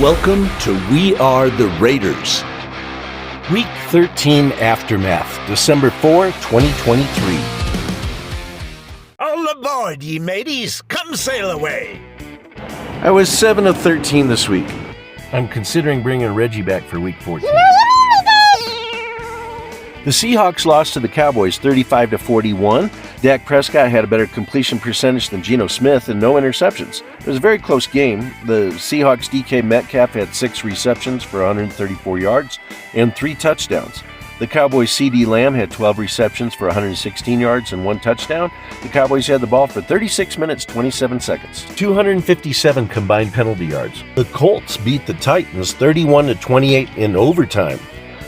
Welcome to We Are the Raiders. Week 13 Aftermath, December 4, 2023. All aboard, ye mateys! Come sail away! I was 7 of 13 this week. I'm considering bringing Reggie back for week 14. The Seahawks lost to the Cowboys 35-41. Dak Prescott had a better completion percentage than Geno Smith and no interceptions. It was a very close game. The Seahawks' DK Metcalf had 6 receptions for 134 yards and 3 touchdowns. The Cowboys' CeeDee Lamb had 12 receptions for 116 yards and 1 touchdown. The Cowboys had the ball for 36 minutes, 27 seconds. 257 combined penalty yards. The Colts beat the Titans 31-28 in overtime.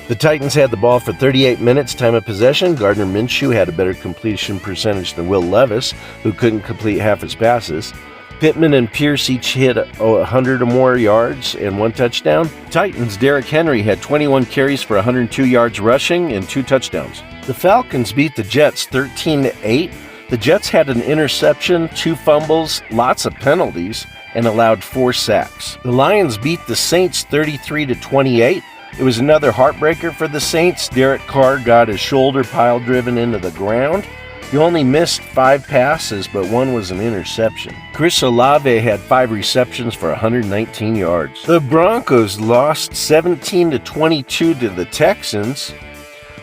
The Titans had the ball for 38 minutes, time of possession. Gardner Minshew had a better completion percentage than Will Levis, who couldn't complete half his passes. Pittman and Pierce each hit 100 or more yards and 1 touchdown. Titans' Derrick Henry had 21 carries for 102 yards rushing and 2 touchdowns. The Falcons beat the Jets 13-8. The Jets had an interception, 2 fumbles, lots of penalties, and allowed 4 sacks. The Lions beat the Saints 33-28. It was another heartbreaker for the Saints. Derek Carr got his shoulder pile driven into the ground. He only missed 5 passes, but 1 was an interception. Chris Olave had 5 receptions for 119 yards. The Broncos lost 17-22 to the Texans.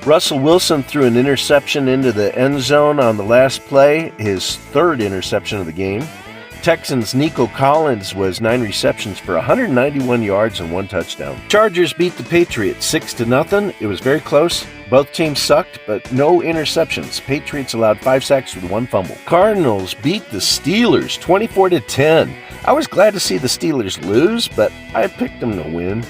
Russell Wilson threw an interception into the end zone on the last play, his 3rd interception of the game. Texans' Nico Collins was 9 receptions for 191 yards and 1 touchdown. Chargers beat the Patriots 6-0. It was very close. Both teams sucked, but no interceptions. Patriots allowed 5 sacks with 1 fumble. Cardinals beat the Steelers 24-10. I was glad to see the Steelers lose, but I picked them to win.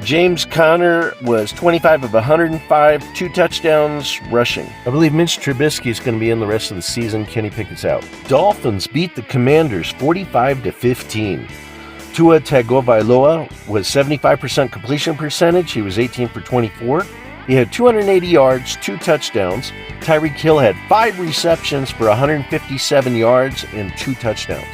James Conner was 25 of 105, 2 touchdowns rushing. I believe Mitch Trubisky is going to be in the rest of the season. Kenny Pickett's out. Dolphins beat the Commanders 45-15. Tua Tagovailoa was 75% completion percentage. He was 18 for 24. He had 280 yards, 2 touchdowns. Tyreek Hill had 5 receptions for 157 yards and 2 touchdowns.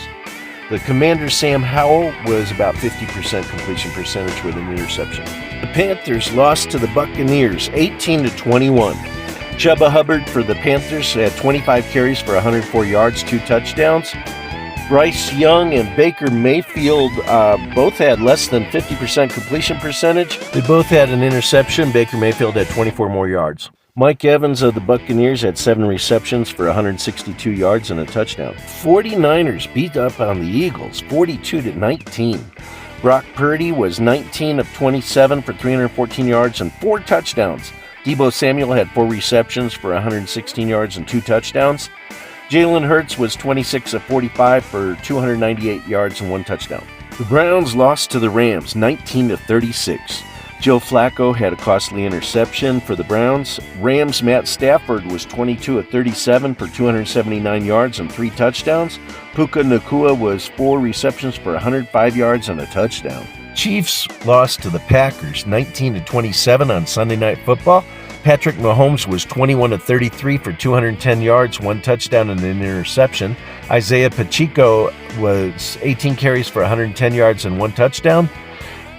The Commander's Sam Howell was about 50% completion percentage with an interception. The Panthers lost to the Buccaneers 18-21. Chuba Hubbard for the Panthers had 25 carries for 104 yards, 2 touchdowns. Bryce Young and Baker Mayfield both had less than 50% completion percentage. They both had an interception. Baker Mayfield had 24 more yards. Mike Evans of the Buccaneers had 7 receptions for 162 yards and a touchdown. 49ers beat up on the Eagles 42-19. Brock Purdy was 19 of 27 for 314 yards and 4 touchdowns. Deebo Samuel had 4 receptions for 116 yards and 2 touchdowns. Jalen Hurts was 26 of 45 for 298 yards and 1 touchdown. The Browns lost to the Rams 19-36. Joe Flacco had a costly interception for the Browns. Rams' Matt Stafford was 22 of 37 for 279 yards and 3 touchdowns. Puka Nacua was 4 receptions for 105 yards and a touchdown. Chiefs lost to the Packers 19-27 on Sunday Night Football. Patrick Mahomes was 21 of 33 for 210 yards, 1 touchdown and an interception. Isaiah Pacheco was 18 carries for 110 yards and 1 touchdown.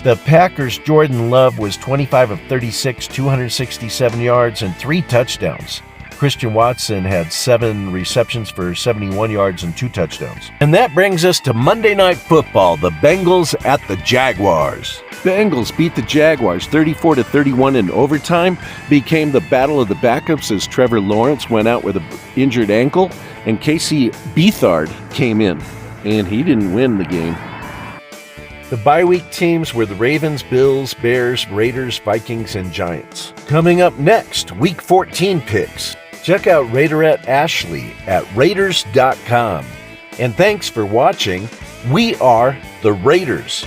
The Packers' Jordan Love was 25 of 36, 267 yards, and 3 touchdowns. Christian Watson had 7 receptions for 71 yards and 2 touchdowns. And that brings us to Monday Night Football, the Bengals at the Jaguars. Bengals beat the Jaguars 34-31 in overtime, became the battle of the backups as Trevor Lawrence went out with an injured ankle, and Casey Beathard came in, and he didn't win the game. The bye-week teams were the Ravens, Bills, Bears, Raiders, Vikings, and Giants. Coming up next, Week 14 picks. Check out Raiderette Ashley at Raiders.com. And thanks for watching. We are the Raiders.